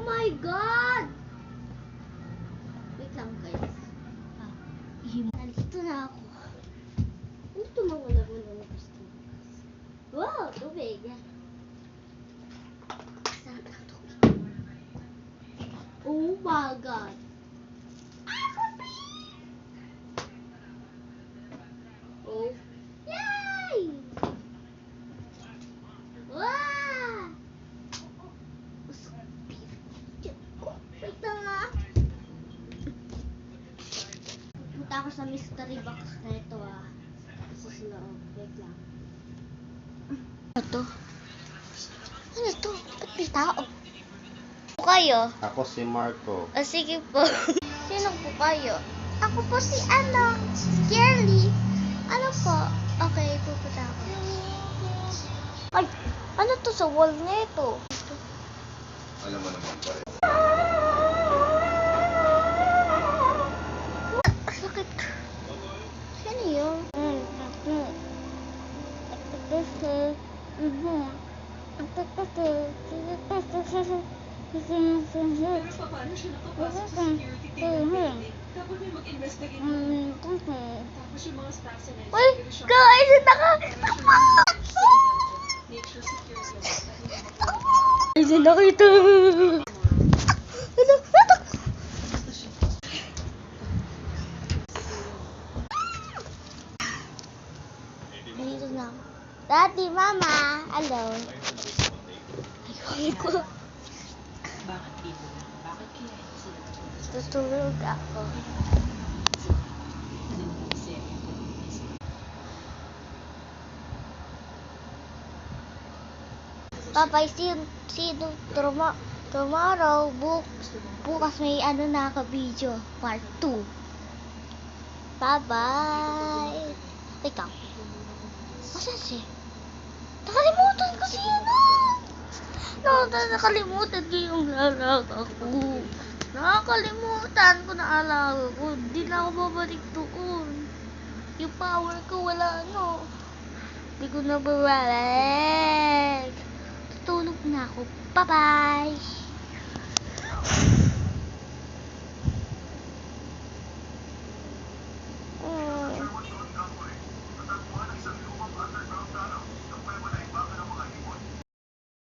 my God! Wait lang guys. Nandito na ako. Ano tumangon ng gusto? Wow, tubig. Sarap ng tubig. Oh my God. Oh. Yay! Wow! Wait lang nga. Punta ako sa mystery box na ito Sa loob. Wait lang. Ano to? Ano to? Ba't may tao? Po kayo? Ako si Marco. Sige po. Sino po kayo? Ako po si Girly. Ano po? Okay, pupunta ako. Ay, ano to sa wall nito? Alam mo naman pa rin. Sakit. Sino yun? Pero paano siya nakapasok sa security team ng building? Dapat may mag-investigate na. Tapos yung mga stocks and Uy, guys, make sure security Ay, nakita. Ano? Dito na ako. Daddy, Mama, hello. Ay, ko. Bakit dito lang? Bakit kaya hindi sila Tutulog ako. Bye-bye, see you tomorrow. Bukas may video, part 2. Bye-bye. Ikaw. Asan siya? Nakalimutan ko siya nakalimutan ko yung alaga ko. Nakakalimutan ko na alaga ko. Hindi na ako babalik doon. Yung power ko wala Hindi ko na babalik. Tutulog na ako. Bye-bye!